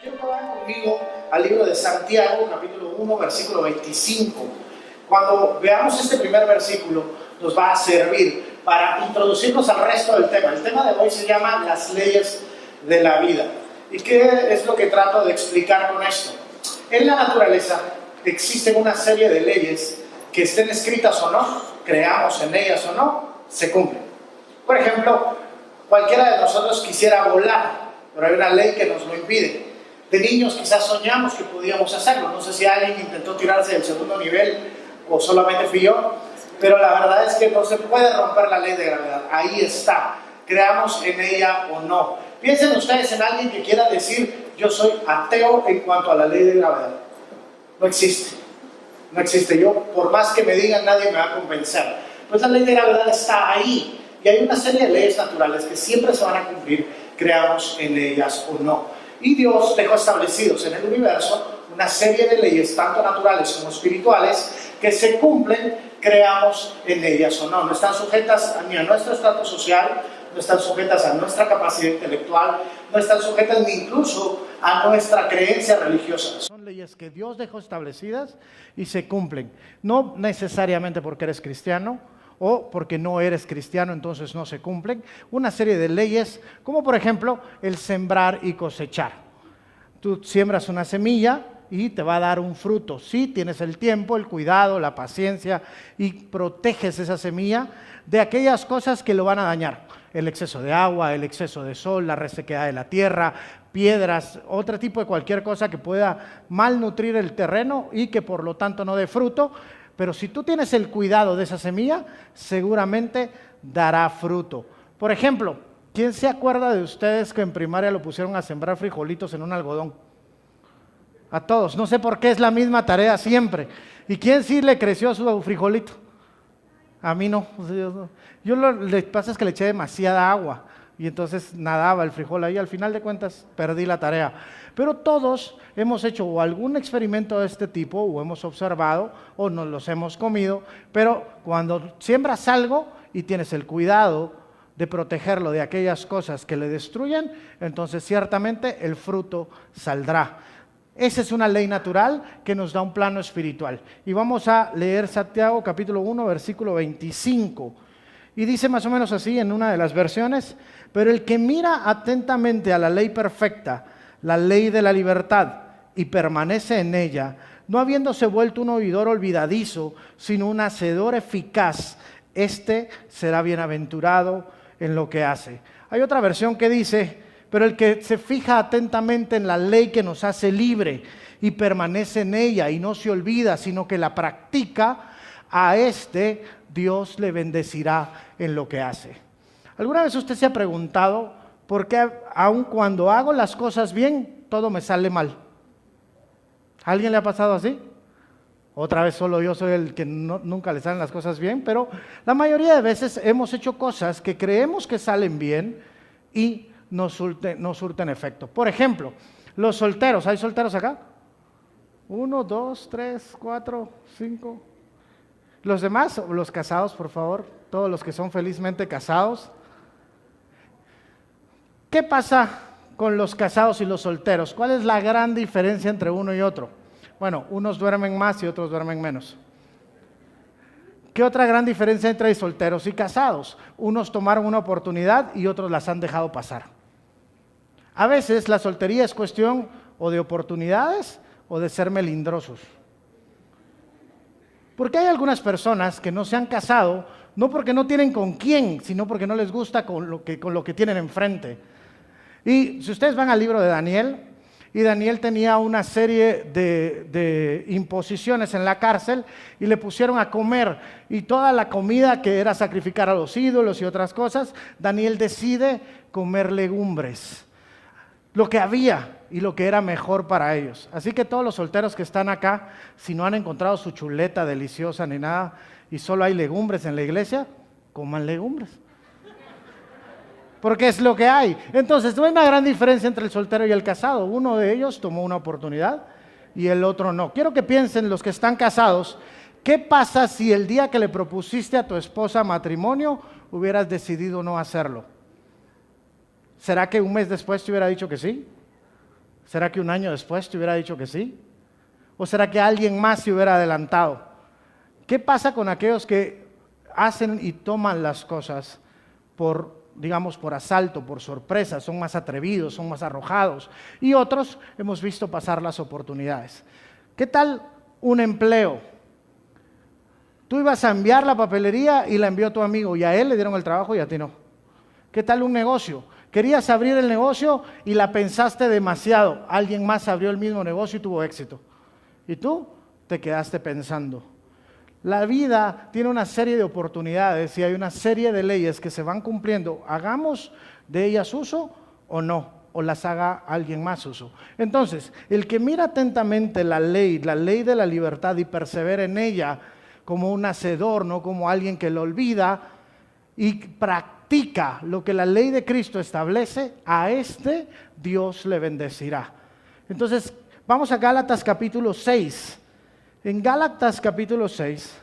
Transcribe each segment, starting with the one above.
Quiero que vayan conmigo al libro de Santiago, capítulo 1, versículo 25. Cuando veamos este primer versículo, nos va a servir para introducirnos al resto del tema. El tema de hoy se llama las leyes de la vida. ¿Y qué es lo que trato de explicar con esto? En la naturaleza existen una serie de leyes que estén escritas o no, creamos en ellas o no, se cumplen. Por ejemplo, cualquiera de nosotros quisiera volar, pero hay una ley que nos lo impide. De niños quizás soñamos que podíamos hacerlo. No sé si alguien intentó tirarse del segundo nivel o solamente fui yo, pero la verdad es que no se puede romper la ley de gravedad. Ahí está, creamos en ella o no. Piensen ustedes en alguien que quiera decir: yo soy ateo en cuanto a la ley de gravedad. No existe, no existe. Yo, por más que me digan, nadie me va a convencer. Pues la ley de gravedad está ahí, y hay una serie de leyes naturales que siempre se van a cumplir, creamos en ellas o no. Y Dios dejó establecidos en el universo una serie de leyes, tanto naturales como espirituales, que se cumplen, creamos en ellas o no. No están sujetas ni a nuestro estatus social, no están sujetas a nuestra capacidad intelectual, no están sujetas ni incluso a nuestra creencia religiosa. Son leyes que Dios dejó establecidas y se cumplen. No necesariamente porque eres cristiano, o porque no eres cristiano, entonces no se cumplen. Una serie de leyes, como por ejemplo el sembrar y cosechar. Tú siembras una semilla y te va a dar un fruto. Si tienes el tiempo, el cuidado, la paciencia y proteges esa semilla de aquellas cosas que lo van a dañar. El exceso de agua, el exceso de sol, la resequedad de la tierra, piedras, otro tipo de cualquier cosa que pueda malnutrir el terreno y que por lo tanto no dé fruto. Pero si tú tienes el cuidado de esa semilla, seguramente dará fruto. Por ejemplo, ¿quién se acuerda de ustedes que en primaria lo pusieron a sembrar frijolitos en un algodón? A todos, no sé por qué es la misma tarea siempre. ¿Y quién sí le creció su frijolito? A mí no. Yo lo que pasa es que le eché demasiada agua y entonces nadaba el frijol ahí. Al final de cuentas perdí la tarea. Pero todos hemos hecho o algún experimento de este tipo, o hemos observado, o nos los hemos comido, pero cuando siembras algo y tienes el cuidado de protegerlo de aquellas cosas que le destruyen, entonces ciertamente el fruto saldrá. Esa es una ley natural que nos da un plano espiritual. Y vamos a leer Santiago capítulo 1, versículo 25. Y dice más o menos así en una de las versiones: pero el que mira atentamente a la ley perfecta, la ley de la libertad, y permanece en ella, no habiéndose vuelto un oidor olvidadizo, sino un hacedor eficaz, este será bienaventurado en lo que hace. Hay otra versión que dice: pero el que se fija atentamente en la ley que nos hace libre y permanece en ella y no se olvida, sino que la practica, a este Dios le bendecirá en lo que hace. ¿Alguna vez usted se ha preguntado por qué aun cuando hago las cosas bien, todo me sale mal? ¿A alguien le ha pasado así? Otra vez solo yo soy el que nunca le salen las cosas bien, pero la mayoría de veces hemos hecho cosas que creemos que salen bien y no surten efecto. Por ejemplo, los solteros. ¿Hay solteros acá? 1, 2, 3, 4, 5. Los demás, los casados, por favor, todos los que son felizmente casados. ¿Qué pasa con los casados y los solteros? ¿Cuál es la gran diferencia entre uno y otro? Bueno, unos duermen más y otros duermen menos. ¿Qué otra gran diferencia entre solteros y casados? Unos tomaron una oportunidad y otros las han dejado pasar. A veces la soltería es cuestión o de oportunidades o de ser melindrosos. Porque hay algunas personas que no se han casado, no porque no tienen con quién, sino porque no les gusta con lo que tienen enfrente. Y si ustedes van al libro de Daniel, y Daniel tenía una serie de imposiciones en la cárcel y le pusieron a comer, y toda la comida que era sacrificar a los ídolos y otras cosas, Daniel decide comer legumbres, lo que había y lo que era mejor para ellos. Así que todos los solteros que están acá, si no han encontrado su chuleta deliciosa ni nada, y solo hay legumbres en la iglesia, coman legumbres. Porque es lo que hay. Entonces, no hay una gran diferencia entre el soltero y el casado. Uno de ellos tomó una oportunidad y el otro no. Quiero que piensen los que están casados, ¿qué pasa si el día que le propusiste a tu esposa matrimonio hubieras decidido no hacerlo? ¿Será que un mes después te hubiera dicho que sí? ¿Será que un año después te hubiera dicho que sí? ¿O será que alguien más se hubiera adelantado? ¿Qué pasa con aquellos que hacen y toman las cosas por, digamos, por asalto, por sorpresa? Son más atrevidos, son más arrojados. Y otros hemos visto pasar las oportunidades. ¿Qué tal un empleo? Tú ibas a enviar la papelería y la envió tu amigo, y a él le dieron el trabajo y a ti no. ¿Qué tal un negocio? Querías abrir el negocio y la pensaste demasiado. Alguien más abrió el mismo negocio y tuvo éxito. Y tú te quedaste pensando. La vida tiene una serie de oportunidades y hay una serie de leyes que se van cumpliendo. Hagamos de ellas uso o no, o las haga alguien más uso. Entonces, el que mira atentamente la ley de la libertad y persevera en ella como un hacedor, no como alguien que lo olvida y practica lo que la ley de Cristo establece, a este Dios le bendecirá. Entonces, vamos a Gálatas capítulo 6. En Gálatas capítulo 6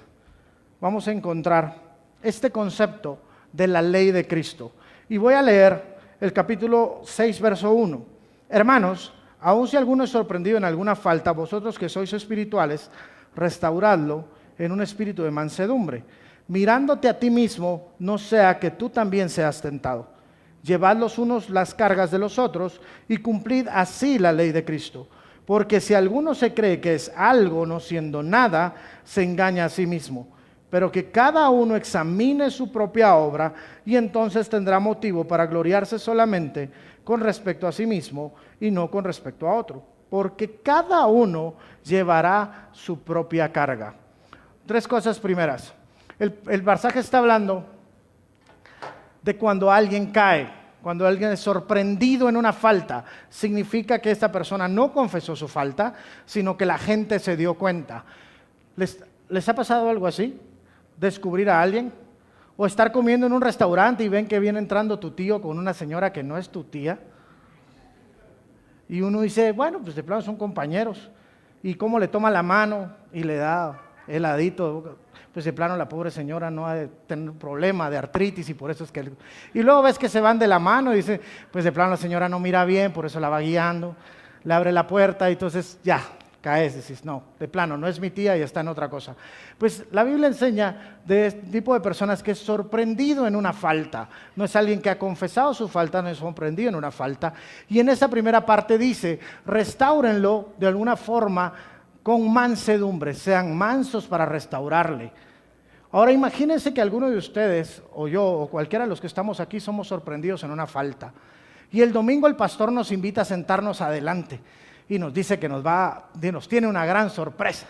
vamos a encontrar este concepto de la ley de Cristo. Y voy a leer el capítulo 6, verso 1. Hermanos, aun si alguno es sorprendido en alguna falta, vosotros que sois espirituales, restauradlo en un espíritu de mansedumbre, mirándote a ti mismo, no sea que tú también seas tentado. Llevad los unos las cargas de los otros y cumplid así la ley de Cristo. Porque si alguno se cree que es algo no siendo nada, se engaña a sí mismo. Pero que cada uno examine su propia obra y entonces tendrá motivo para gloriarse solamente con respecto a sí mismo y no con respecto a otro. Porque cada uno llevará su propia carga. Tres cosas primeras. El pasaje está hablando de cuando alguien cae. Cuando alguien es sorprendido en una falta, significa que esta persona no confesó su falta, sino que la gente se dio cuenta. ¿Les ha pasado algo así? ¿Descubrir a alguien? ¿O estar comiendo en un restaurante y ven que viene entrando tu tío con una señora que no es tu tía? Y uno dice, bueno, pues de plano son compañeros. ¿Y cómo le toma la mano y le da heladito? Pues de plano la pobre señora no ha de tener un problema de artritis y por eso es que... Y luego ves que se van de la mano y dice, pues de plano la señora no mira bien, por eso la va guiando, le abre la puerta y entonces ya, caes, decís, no, de plano, no es mi tía y está en otra cosa. Pues la Biblia enseña de este tipo de personas que es sorprendido en una falta, no es alguien que ha confesado su falta, no es sorprendido en una falta. Y en esa primera parte dice, restáurenlo de alguna forma con mansedumbre, sean mansos para restaurarle. Ahora imagínense que alguno de ustedes, o yo, o cualquiera de los que estamos aquí, somos sorprendidos en una falta. Y el domingo el pastor nos invita a sentarnos adelante y nos dice que nos tiene una gran sorpresa.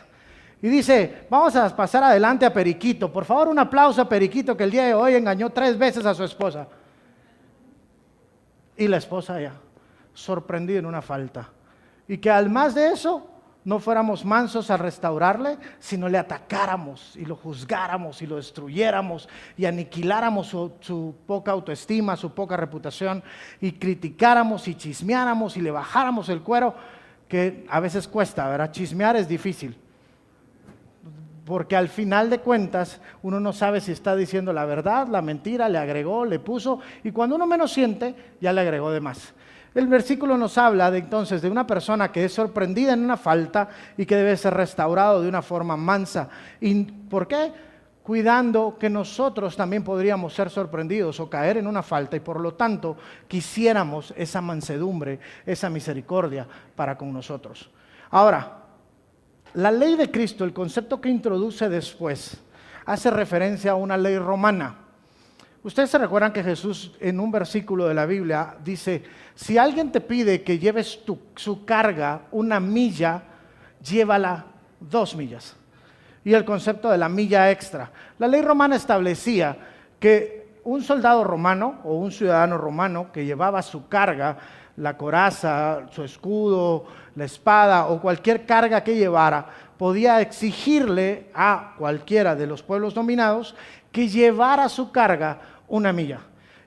Y dice, vamos a pasar adelante a Periquito. Por favor, un aplauso a Periquito, que el día de hoy engañó 3 veces a su esposa. Y la esposa ya, sorprendida en una falta. Y que al más de eso, no fuéramos mansos a restaurarle, sino le atacáramos y lo juzgáramos y lo destruyéramos y aniquiláramos su poca autoestima, su poca reputación y criticáramos y chismeáramos y le bajáramos el cuero, que a veces cuesta, ¿verdad? Chismear es difícil, porque al final de cuentas uno no sabe si está diciendo la verdad, la mentira, le agregó, le puso, y cuando uno menos siente, ya le agregó de más. El versículo nos habla entonces de una persona que es sorprendida en una falta y que debe ser restaurado de una forma mansa. ¿Y por qué? Cuidando que nosotros también podríamos ser sorprendidos o caer en una falta y por lo tanto quisiéramos esa mansedumbre, esa misericordia para con nosotros. Ahora, la ley de Cristo, el concepto que introduce después, hace referencia a una ley romana. Ustedes se recuerdan que Jesús en un versículo de la Biblia dice, si alguien te pide que lleves su carga 1 milla, llévala 2 millas. Y el concepto de la milla extra. La ley romana establecía que un soldado romano o un ciudadano romano que llevaba su carga, la coraza, su escudo, la espada o cualquier carga que llevara, podía exigirle a cualquiera de los pueblos dominados que llevara su carga 1 milla.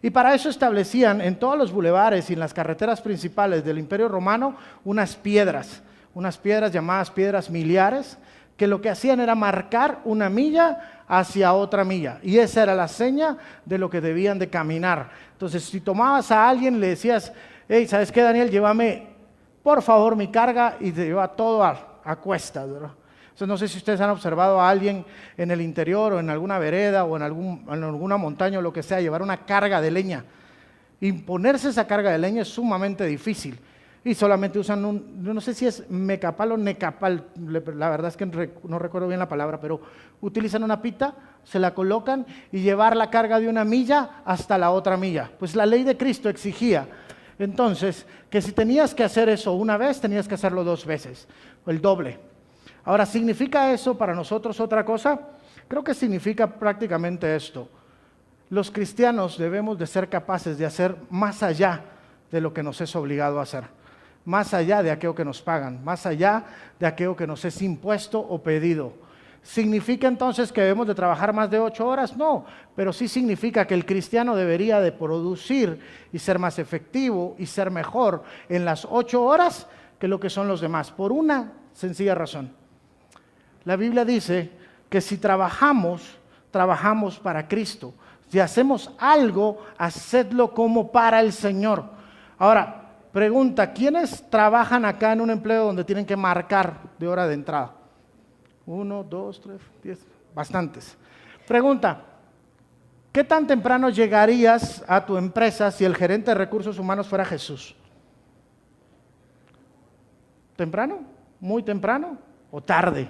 Y para eso establecían en todos los bulevares y en las carreteras principales del Imperio Romano unas piedras llamadas piedras miliares, que lo que hacían era marcar 1 milla hacia otra milla. Y esa era la seña de lo que debían de caminar. Entonces, si tomabas a alguien y le decías, hey, ¿sabes qué, Daniel? Llévame por favor mi carga, y te lleva todo a cuestas, ¿verdad? Entonces, no sé si ustedes han observado a alguien en el interior o en alguna vereda o en alguna montaña o lo que sea, llevar una carga de leña. Imponerse esa carga de leña es sumamente difícil. Y solamente usan yo no sé si es mecapal o necapal, la verdad es que no recuerdo bien la palabra, pero utilizan una pita, se la colocan y llevar la carga de una milla hasta la otra milla. Pues la ley de Cristo exigía, entonces, que si tenías que hacer eso una vez, tenías que hacerlo 2 veces, o el doble. Ahora, ¿significa eso para nosotros otra cosa? Creo que significa prácticamente esto. Los cristianos debemos de ser capaces de hacer más allá de lo que nos es obligado a hacer, más allá de aquello que nos pagan, más allá de aquello que nos es impuesto o pedido. ¿Significa entonces que debemos de trabajar más de 8 horas? No, pero sí significa que el cristiano debería de producir y ser más efectivo y ser mejor en las 8 horas que lo que son los demás, por una sencilla razón. La Biblia dice que si trabajamos para Cristo. Si hacemos algo, hacedlo como para el Señor. Ahora, pregunta, ¿quiénes trabajan acá en un empleo donde tienen que marcar de hora de entrada? 1, 2, 3, 10, bastantes. Pregunta, ¿qué tan temprano llegarías a tu empresa si el gerente de recursos humanos fuera Jesús? ¿Temprano? ¿Muy temprano? ¿O tarde?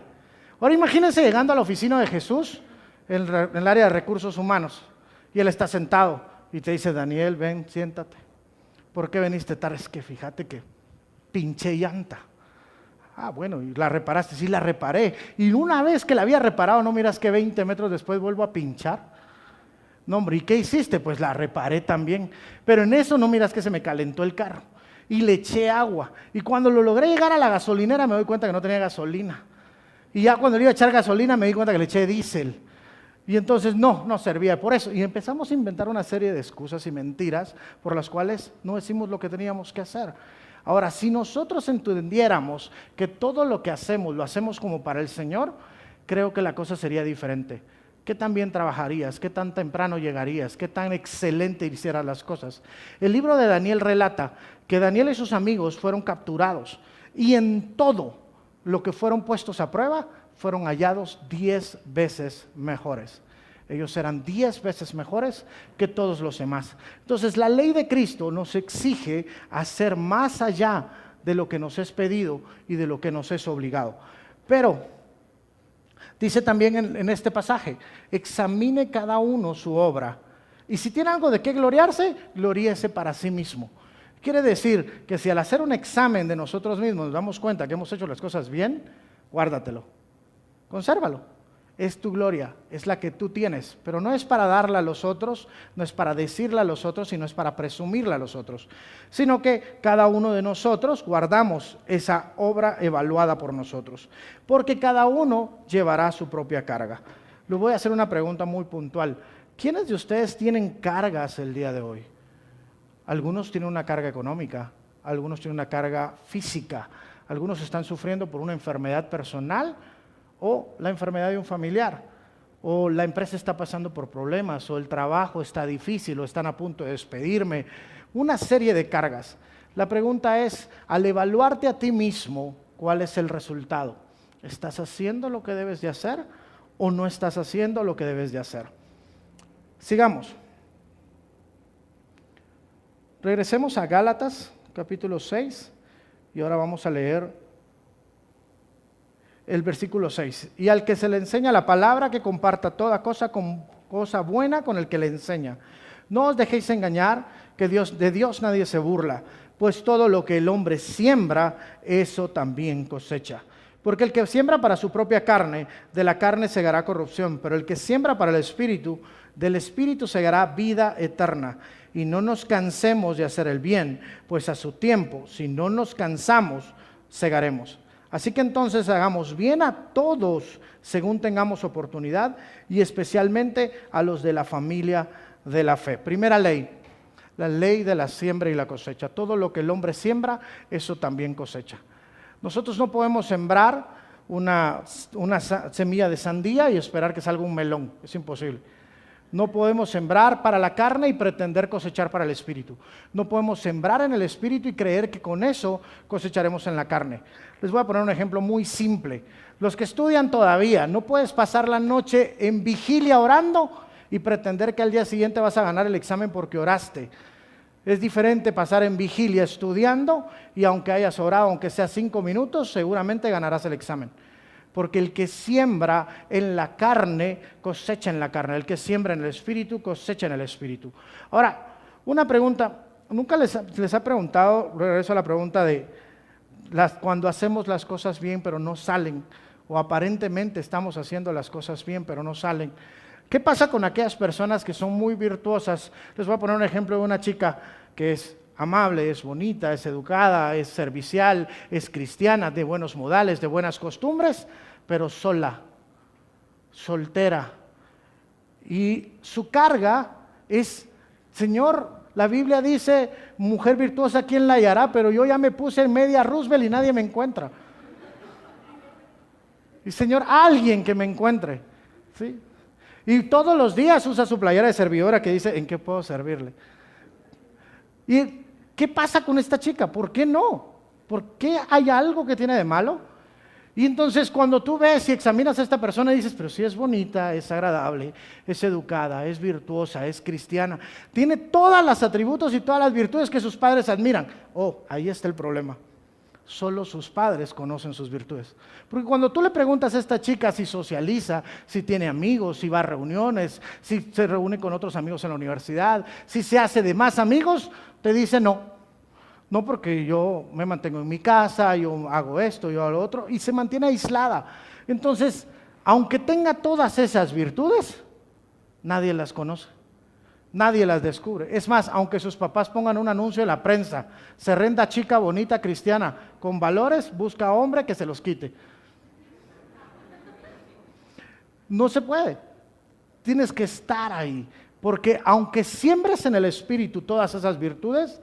Ahora imagínense llegando a la oficina de Jesús en el área de recursos humanos y él está sentado y te dice, Daniel, ven, siéntate. ¿Por qué viniste tarde? Es que fíjate que pinché llanta. Ah, bueno, ¿y la reparaste? Sí, la reparé. Y una vez que la había reparado, ¿no miras que 20 metros después vuelvo a pinchar? No, hombre, ¿y qué hiciste? Pues la reparé también. Pero en eso no miras que se me calentó el carro. Y le eché agua. Y cuando lo logré llegar a la gasolinera me doy cuenta que no tenía gasolina. Y ya cuando le iba a echar gasolina me di cuenta que le eché diésel. Y entonces no servía por eso. Y empezamos a inventar una serie de excusas y mentiras por las cuales no hicimos lo que teníamos que hacer. Ahora, si nosotros entendiéramos que todo lo que hacemos lo hacemos como para el Señor, creo que la cosa sería diferente. ¿Qué tan bien trabajarías? ¿Qué tan temprano llegarías? ¿Qué tan excelente hicieras las cosas? El libro de Daniel relata que Daniel y sus amigos fueron capturados y en todo lo que fueron puestos a prueba fueron hallados 10 veces mejores. Ellos eran 10 veces mejores que todos los demás. Entonces, la ley de Cristo nos exige hacer más allá de lo que nos es pedido y de lo que nos es obligado. Pero, dice también en este pasaje, examine cada uno su obra. Y si tiene algo de qué gloriarse, gloríese para sí mismo. Quiere decir que si al hacer un examen de nosotros mismos nos damos cuenta que hemos hecho las cosas bien, guárdatelo, consérvalo. Es tu gloria, es la que tú tienes, pero no es para darla a los otros, no es para decirla a los otros, sino es para presumirla a los otros, sino que cada uno de nosotros guardamos esa obra evaluada por nosotros, porque cada uno llevará su propia carga. Les voy a hacer una pregunta muy puntual. ¿Quiénes de ustedes tienen cargas el día de hoy? Algunos tienen una carga económica, algunos tienen una carga física, algunos están sufriendo por una enfermedad personal o la enfermedad de un familiar, o la empresa está pasando por problemas, o el trabajo está difícil, o están a punto de despedirme, una serie de cargas. La pregunta es, al evaluarte a ti mismo, ¿cuál es el resultado? ¿Estás haciendo lo que debes de hacer o no estás haciendo lo que debes de hacer? Sigamos. Regresemos a Gálatas, capítulo 6, y ahora vamos a leer el versículo 6. Y al que se le enseña la palabra, que comparta toda cosa buena con el que le enseña. No os dejéis engañar, que de Dios nadie se burla, pues todo lo que el hombre siembra, eso también cosecha. Porque el que siembra para su propia carne, de la carne segará corrupción, pero el que siembra para el Espíritu, del Espíritu segará vida eterna. Y no nos cansemos de hacer el bien, pues a su tiempo, si no nos cansamos, segaremos. Así que entonces hagamos bien a todos según tengamos oportunidad y especialmente a los de la familia de la fe. Primera ley, la ley de la siembra y la cosecha. Todo lo que el hombre siembra, eso también cosecha. Nosotros no podemos sembrar una semilla de sandía y esperar que salga un melón, es imposible. No podemos sembrar para la carne y pretender cosechar para el espíritu. No podemos sembrar en el espíritu y creer que con eso cosecharemos en la carne. Les voy a poner un ejemplo muy simple. Los que estudian todavía, no puedes pasar la noche en vigilia orando y pretender que al día siguiente vas a ganar el examen porque oraste. Es diferente pasar en vigilia estudiando y aunque hayas orado, aunque sea 5 minutos, seguramente ganarás el examen. Porque el que siembra en la carne, cosecha en la carne. El que siembra en el espíritu, cosecha en el espíritu. Ahora, una pregunta. ¿Nunca les ha preguntado, regreso a la pregunta de cuando hacemos las cosas bien pero no salen, o aparentemente estamos haciendo las cosas bien pero no salen? ¿Qué pasa con aquellas personas que son muy virtuosas? Les voy a poner un ejemplo de una chica que es amable, es bonita, es educada, es servicial, es cristiana, de buenos modales, de buenas costumbres, pero sola, soltera. Y su carga es, Señor, la Biblia dice, mujer virtuosa, ¿quién la hallará? Pero yo ya me puse en media Roosevelt y nadie me encuentra. Y Señor, alguien que me encuentre. ¿Sí? Y todos los días usa su playera de servidora que dice, ¿en qué puedo servirle? ¿Y qué pasa con esta chica? ¿Por qué no? ¿Por qué hay algo que tiene de malo? Y entonces cuando tú ves y examinas a esta persona y dices, pero sí es bonita, es agradable, es educada, es virtuosa, es cristiana, tiene todos los atributos y todas las virtudes que sus padres admiran. Oh, ahí está el problema. Solo sus padres conocen sus virtudes. Porque cuando tú le preguntas a esta chica si socializa, si tiene amigos, si va a reuniones, si se reúne con otros amigos en la universidad, si se hace de más amigos, te dice no. No, porque yo me mantengo en mi casa, yo hago esto, yo hago lo otro, y se mantiene aislada. Entonces, aunque tenga todas esas virtudes, nadie las conoce. Nadie las descubre. Es más, aunque sus papás pongan un anuncio en la prensa, se renta chica bonita cristiana, con valores, busca hombre que se los quite. No se puede. Tienes que estar ahí. Porque aunque siembres en el espíritu todas esas virtudes,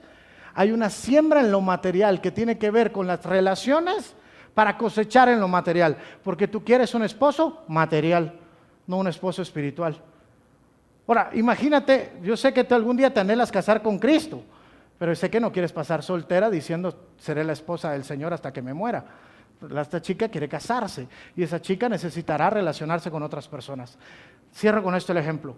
hay una siembra en lo material que tiene que ver con las relaciones para cosechar en lo material. Porque tú quieres un esposo material, no un esposo espiritual. Ahora, imagínate, yo sé que tú algún día te anhelas casar con Cristo, pero sé que no quieres pasar soltera diciendo, seré la esposa del Señor hasta que me muera. Esta chica quiere casarse y esa chica necesitará relacionarse con otras personas. Cierro con esto el ejemplo.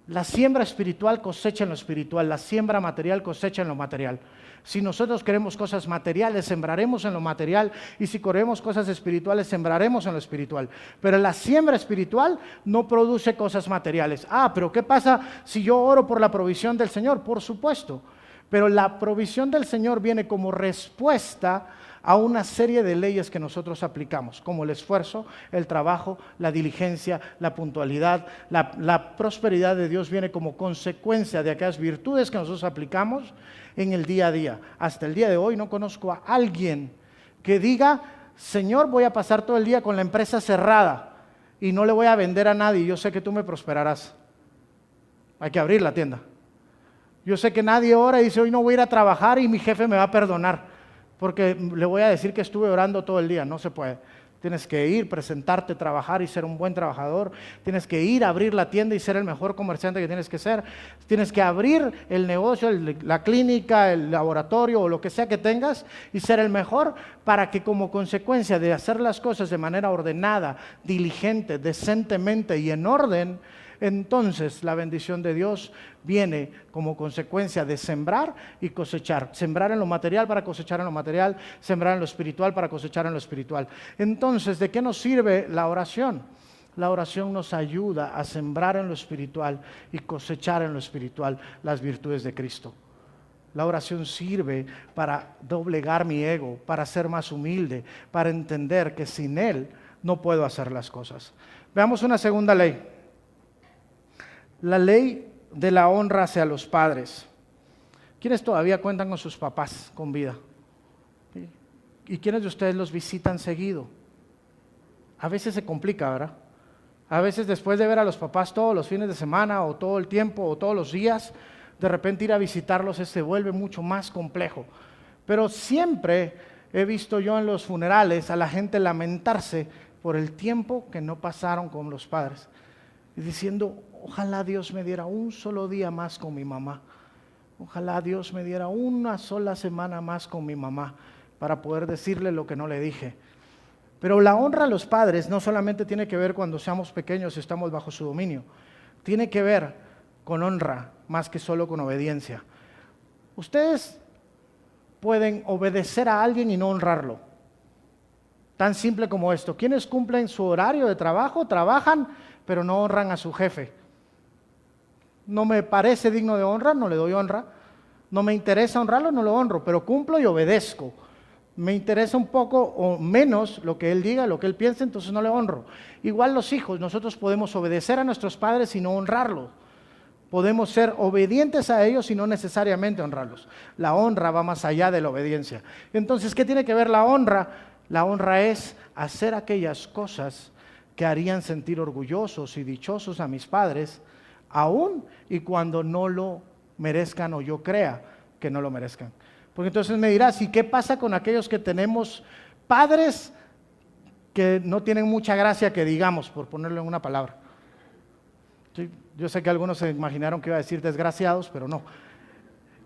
La siembra espiritual cosecha en lo espiritual, la siembra material cosecha en lo material. Si nosotros queremos cosas materiales, sembraremos en lo material, y si queremos cosas espirituales, sembraremos en lo espiritual. Pero la siembra espiritual no produce cosas materiales. Pero ¿qué pasa si yo oro por la provisión del Señor? Por supuesto, pero la provisión del Señor viene como respuesta a una serie de leyes que nosotros aplicamos, como el esfuerzo, el trabajo, la diligencia, la puntualidad. La prosperidad de Dios viene como consecuencia de aquellas virtudes que nosotros aplicamos en el día a día. Hasta el día de hoy no conozco a alguien que diga, Señor, voy a pasar todo el día con la empresa cerrada y no le voy a vender a nadie, yo sé que tú me prosperarás. Hay que abrir la tienda. Yo sé que nadie ora y dice, hoy no voy a ir a trabajar y mi jefe me va a perdonar, porque le voy a decir que estuve orando todo el día. No se puede. Tienes que ir, presentarte, trabajar y ser un buen trabajador. Tienes que ir a abrir la tienda y ser el mejor comerciante que tienes que ser. Tienes que abrir el negocio, la clínica, el laboratorio o lo que sea que tengas y ser el mejor, para que como consecuencia de hacer las cosas de manera ordenada, diligente, decentemente y en orden, entonces la bendición de Dios viene como consecuencia de sembrar y cosechar. Sembrar en lo material para cosechar en lo material, sembrar en lo espiritual para cosechar en lo espiritual. Entonces, ¿de qué nos sirve la oración? La oración nos ayuda a sembrar en lo espiritual y cosechar en lo espiritual las virtudes de Cristo. La oración sirve para doblegar mi ego, para ser más humilde, para entender que sin Él no puedo hacer las cosas. Veamos una segunda ley. La ley de la honra hacia los padres. ¿Quiénes todavía cuentan con sus papás con vida? ¿Sí? ¿Y quiénes de ustedes los visitan seguido? A veces se complica, ¿verdad? A veces después de ver a los papás todos los fines de semana o todo el tiempo o todos los días, de repente ir a visitarlos se vuelve mucho más complejo. Pero siempre he visto yo en los funerales a la gente lamentarse por el tiempo que no pasaron con los padres. Y diciendo, ojalá Dios me diera un solo día más con mi mamá. Ojalá Dios me diera una sola semana más con mi mamá para poder decirle lo que no le dije. Pero la honra a los padres no solamente tiene que ver cuando seamos pequeños y estamos bajo su dominio. Tiene que ver con honra más que solo con obediencia. Ustedes pueden obedecer a alguien y no honrarlo. Tan simple como esto. ¿Quiénes cumplen su horario de trabajo? Trabajan, pero no honran a su jefe. No me parece digno de honra, no le doy honra. No me interesa honrarlo, no lo honro, pero cumplo y obedezco. Me interesa un poco o menos lo que él diga, lo que él piense, entonces no le honro. Igual los hijos, nosotros podemos obedecer a nuestros padres y no honrarlos. Podemos ser obedientes a ellos y no necesariamente honrarlos. La honra va más allá de la obediencia. Entonces, ¿qué tiene que ver la honra? La honra es hacer aquellas cosas que harían sentir orgullosos y dichosos a mis padres, aún y cuando no lo merezcan o yo crea que no lo merezcan. Porque entonces me dirás, ¿y qué pasa con aquellos que tenemos padres que no tienen mucha gracia que digamos, por ponerlo en una palabra? ¿Sí? Yo sé que algunos se imaginaron que iba a decir desgraciados, pero no.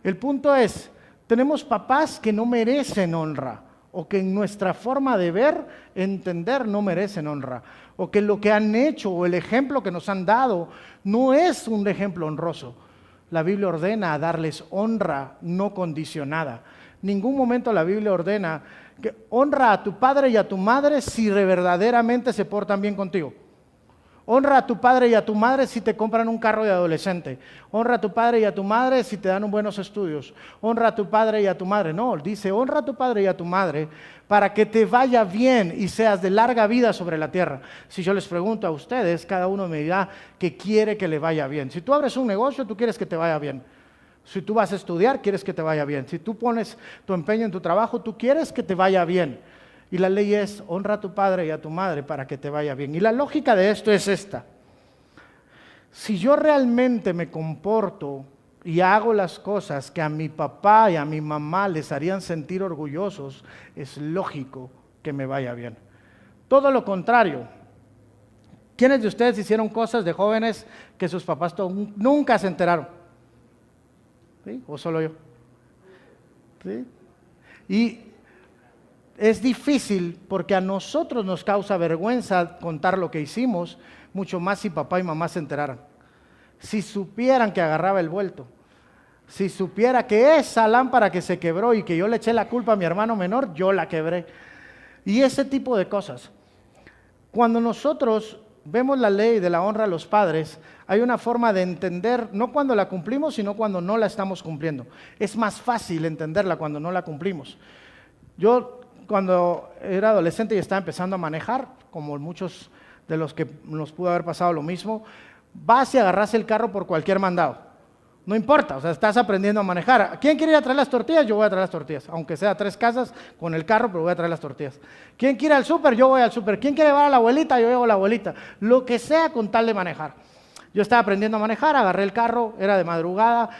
El punto es, tenemos papás que no merecen honra, o que en nuestra forma de ver, entender, no merecen honra, o que lo que han hecho o el ejemplo que nos han dado no es un ejemplo honroso. La Biblia ordena darles honra no condicionada. Ningún momento la Biblia ordena que honra a tu padre y a tu madre si verdaderamente se portan bien contigo. Honra a tu padre y a tu madre si te compran un carro de adolescente. Honra a tu padre y a tu madre si te dan buenos estudios. Honra a tu padre y a tu madre. No, dice honra a tu padre y a tu madre para que te vaya bien y seas de larga vida sobre la tierra. Si yo les pregunto a ustedes, cada uno me dirá que quiere que le vaya bien. Si tú abres un negocio, tú quieres que te vaya bien. Si tú vas a estudiar, quieres que te vaya bien. Si tú pones tu empeño en tu trabajo, tú quieres que te vaya bien. Y la ley es, honra a tu padre y a tu madre para que te vaya bien. Y la lógica de esto es esta. Si yo realmente me comporto y hago las cosas que a mi papá y a mi mamá les harían sentir orgullosos, es lógico que me vaya bien. Todo lo contrario. ¿Quiénes de ustedes hicieron cosas de jóvenes que sus papás nunca se enteraron? ¿Sí? ¿O solo yo? ¿Sí? Y es difícil porque a nosotros nos causa vergüenza contar lo que hicimos, mucho más si papá y mamá se enteraran. Si supieran que agarraba el vuelto, si supiera que esa lámpara que se quebró y que yo le eché la culpa a mi hermano menor, yo la quebré. Y ese tipo de cosas. Cuando nosotros vemos la ley de la honra a los padres, hay una forma de entender, no cuando la cumplimos, sino cuando no la estamos cumpliendo. Es más fácil entenderla cuando no la cumplimos. Yo, cuando era adolescente y estaba empezando a manejar, como muchos de los que nos pudo haber pasado lo mismo, vas y agarras el carro por cualquier mandado. No importa, o sea, estás aprendiendo a manejar. ¿Quién quiere ir a traer las tortillas? Yo voy a traer las tortillas. Aunque sea 3 casas con el carro, pero voy a traer las tortillas. ¿Quién quiere ir al súper? Yo voy al súper. ¿Quién quiere llevar a la abuelita? Yo llevo a la abuelita. Lo que sea con tal de manejar. Yo estaba aprendiendo a manejar, agarré el carro, era de madrugada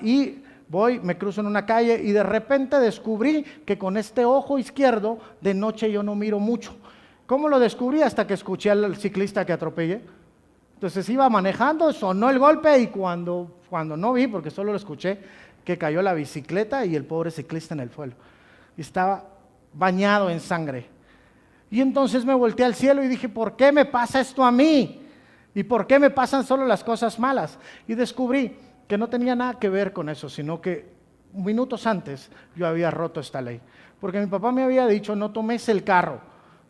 y voy, me cruzo en una calle y de repente descubrí que con este ojo izquierdo de noche yo no miro mucho. ¿Cómo lo descubrí? Hasta que escuché al ciclista que atropellé. Entonces iba manejando, sonó el golpe y cuando no vi, porque solo lo escuché, que cayó la bicicleta y el pobre ciclista en el suelo. Y estaba bañado en sangre. Y entonces me volteé al cielo y dije, ¿por qué me pasa esto a mí? ¿Y por qué me pasan solo las cosas malas? Y descubrí que no tenía nada que ver con eso, sino que minutos antes yo había roto esta ley. Porque mi papá me había dicho, no tomes el carro,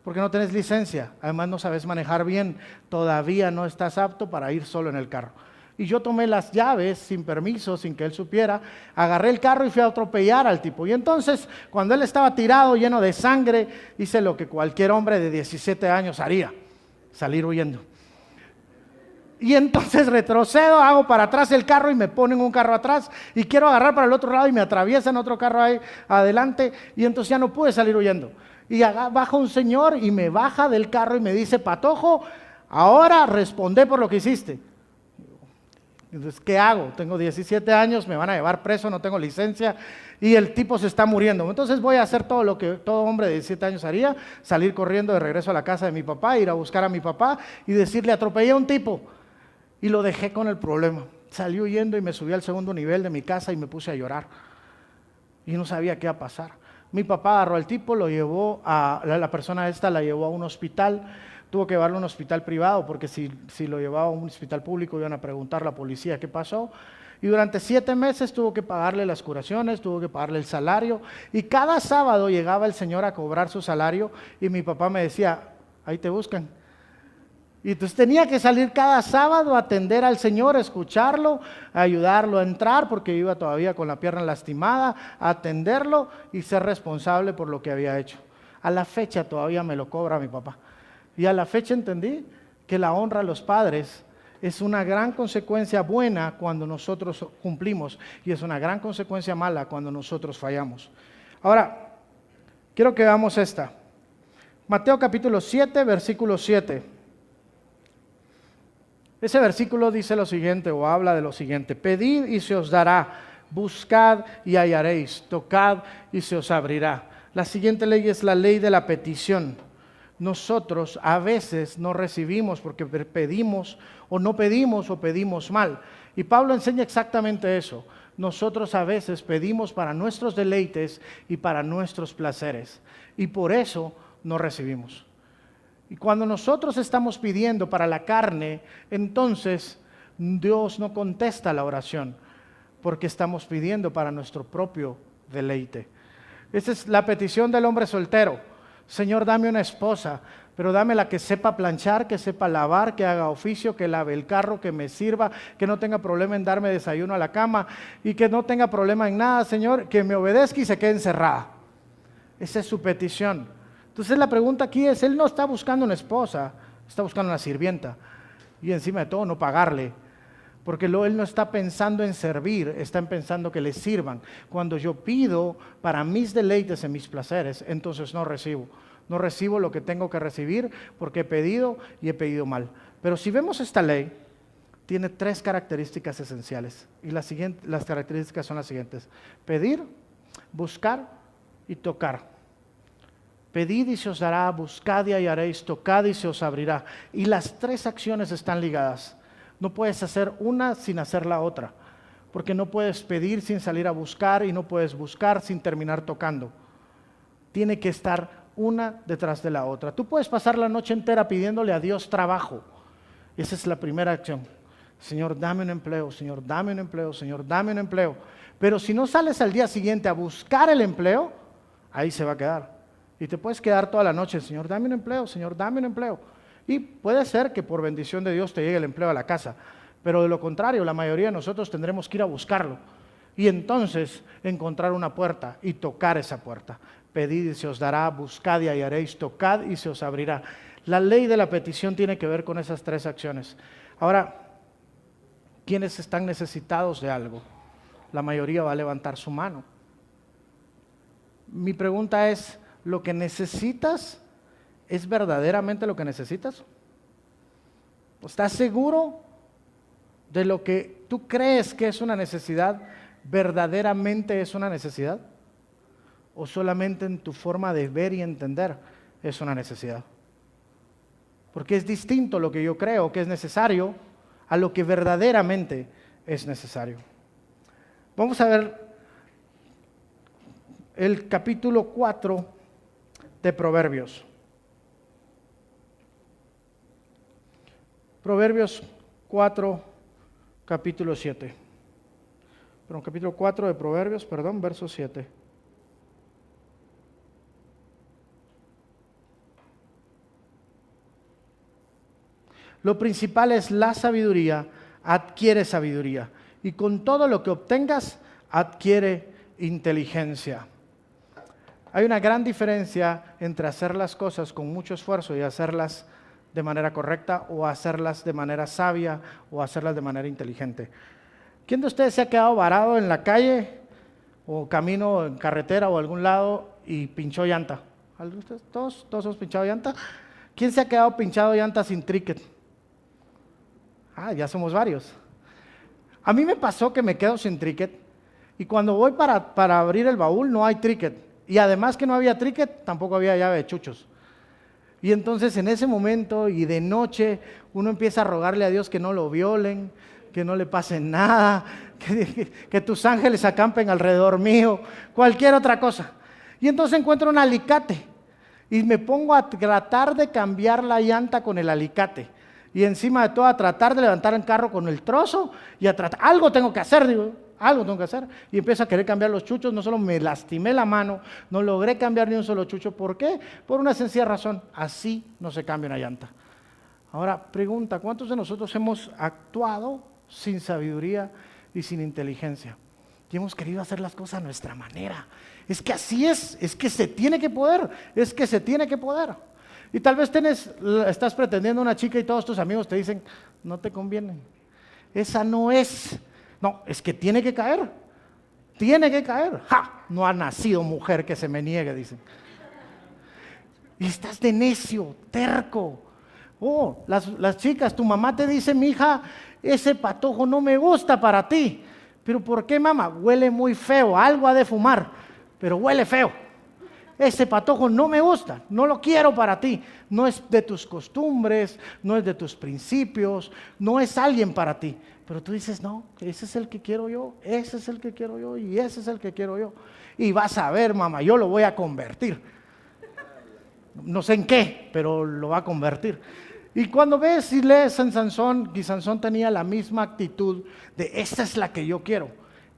porque no tenés licencia, además no sabes manejar bien, todavía no estás apto para ir solo en el carro. Y yo tomé las llaves sin permiso, sin que él supiera, agarré el carro y fui a atropellar al tipo. Y entonces, cuando él estaba tirado, lleno de sangre, hice lo que cualquier hombre de 17 años haría, salir huyendo. Y entonces retrocedo, hago para atrás el carro y me ponen un carro atrás y quiero agarrar para el otro lado y me atraviesan otro carro ahí adelante y entonces ya no pude salir huyendo. Y baja un señor y me baja del carro y me dice, Patojo, ahora responde por lo que hiciste. Entonces, ¿qué hago? Tengo 17 años, me van a llevar preso, no tengo licencia y el tipo se está muriendo. Entonces voy a hacer todo lo que todo hombre de 17 años haría, salir corriendo de regreso a la casa de mi papá, ir a buscar a mi papá y decirle, atropellé a un tipo. y lo dejé con el problema. Salí huyendo y me subí al segundo nivel de mi casa y me puse a llorar. Y no sabía qué iba a pasar. Mi papá agarró al tipo, lo llevó a, la persona esta la llevó a un hospital, tuvo que llevarlo a un hospital privado porque si lo llevaba a un hospital público iban a preguntar a la policía qué pasó. Y durante 7 meses tuvo que pagarle las curaciones, tuvo que pagarle el salario. Y cada sábado llegaba el señor a cobrar su salario y mi papá me decía, ahí te buscan. Y entonces tenía que salir cada sábado a atender al señor, a escucharlo, a ayudarlo a entrar porque iba todavía con la pierna lastimada, a atenderlo y ser responsable por lo que había hecho. A la fecha todavía me lo cobra mi papá. Y a la fecha entendí que la honra a los padres es una gran consecuencia buena cuando nosotros cumplimos y es una gran consecuencia mala cuando nosotros fallamos. Ahora, quiero que veamos esta. Mateo capítulo 7, versículo 7. Ese versículo dice lo siguiente o habla de lo siguiente: pedid y se os dará, buscad y hallaréis, tocad y se os abrirá. La siguiente ley es la ley de la petición. Nosotros a veces no recibimos porque pedimos o pedimos mal. Y Pablo enseña exactamente eso. Nosotros a veces pedimos para nuestros deleites y para nuestros placeres. Y por eso no recibimos. Y cuando nosotros estamos pidiendo para la carne, entonces Dios no contesta la oración, porque estamos pidiendo para nuestro propio deleite. Esa es la petición del hombre soltero. Señor, dame una esposa, pero dame la que sepa planchar, que sepa lavar, que haga oficio, que lave el carro, que me sirva, que no tenga problema en darme desayuno a la cama y que no tenga problema en nada, Señor, que me obedezca y se quede encerrada. Esa es su petición. Entonces la pregunta aquí es, él no está buscando una esposa, está buscando una sirvienta y encima de todo no pagarle, porque él no está pensando en servir, está pensando que le sirvan. Cuando yo pido para mis deleites en mis placeres, entonces no recibo lo que tengo que recibir porque he pedido y he pedido mal. Pero si vemos esta ley, tiene 3 características esenciales y las características son las siguientes: pedir, buscar y tocar. Pedid y se os dará, buscad y hallaréis, tocad y se os abrirá. Y las 3 acciones están ligadas. No puedes hacer una sin hacer la otra, porque no puedes pedir sin salir a buscar y no puedes buscar sin terminar tocando. Tiene que estar una detrás de la otra. Tú puedes pasar la noche entera pidiéndole a Dios trabajo. Esa es la primera acción. Señor, dame un empleo, Señor, dame un empleo, Señor, dame un empleo. Pero si no sales al día siguiente a buscar el empleo, ahí se va a quedar. Y te puedes quedar toda la noche, Señor, dame un empleo, Señor, dame un empleo. Y puede ser que por bendición de Dios te llegue el empleo a la casa, pero de lo contrario, la mayoría de nosotros tendremos que ir a buscarlo y entonces encontrar una puerta y tocar esa puerta. Pedid y se os dará, buscad y hallaréis, tocad y se os abrirá. La ley de la petición tiene que ver con esas 3 acciones. Ahora, ¿quiénes están necesitados de algo? La mayoría va a levantar su mano. Mi pregunta es, ¿lo que necesitas es verdaderamente lo que necesitas? ¿Estás seguro de lo que tú crees que es una necesidad, verdaderamente es una necesidad? ¿O solamente en tu forma de ver y entender es una necesidad? Porque es distinto lo que yo creo que es necesario a lo que verdaderamente es necesario. Vamos a ver el capítulo 4 de Proverbios. Proverbios 4, capítulo 7. Perdón, capítulo 4 de Proverbios, verso 7. Lo principal es la sabiduría, adquiere sabiduría. Y con todo lo que obtengas, adquiere inteligencia. Hay una gran diferencia entre hacer las cosas con mucho esfuerzo y hacerlas de manera correcta o hacerlas de manera sabia o hacerlas de manera inteligente. ¿Quién de ustedes se ha quedado varado en la calle o camino en carretera o algún lado y pinchó llanta? ¿Todos hemos pinchado llanta? ¿Quién se ha quedado pinchado llanta sin tríquet? Ya somos varios. A mí me pasó que me quedo sin tríquet y cuando voy para abrir el baúl no hay tríquet. Y además que no había tríquet, tampoco había llave de chuchos. Y entonces en ese momento y de noche uno empieza a rogarle a Dios que no lo violen, que no le pase nada, que tus ángeles acampen alrededor mío, cualquier otra cosa. Y entonces encuentro un alicate y me pongo a tratar de cambiar la llanta con el alicate. Y encima de todo a tratar de levantar el carro con el trozo y a tratar, algo tengo que hacer, digo, algo tengo que hacer. Y empiezo a querer cambiar los chuchos, no solo me lastimé la mano, no logré cambiar ni un solo chucho. ¿Por qué? Por una sencilla razón, así no se cambia una llanta. Ahora, pregunta, ¿cuántos de nosotros hemos actuado sin sabiduría y sin inteligencia? Y hemos querido hacer las cosas a nuestra manera. Es que así es que se tiene que poder, es que se tiene que poder. Y tal vez estás pretendiendo una chica y todos tus amigos te dicen, no te conviene, esa no es. No, es que tiene que caer, tiene que caer. ¡Ja! No ha nacido mujer que se me niegue, dicen. Y estás de necio, terco. Oh, las chicas, tu mamá te dice, mija, ese patojo no me gusta para ti. ¿Pero por qué, mamá? Huele muy feo, algo ha de fumar, pero huele feo. Ese patojo no me gusta, no lo quiero para ti. No es de tus costumbres, no es de tus principios, no es alguien para ti. Pero tú dices, no, ese es el que quiero yo, ese es el que quiero yo y ese es el que quiero yo. Y vas a ver, mamá, yo lo voy a convertir. No sé en qué, pero lo va a convertir. Y cuando ves y lees en Sansón, y Sansón tenía la misma actitud de esa es la que yo quiero,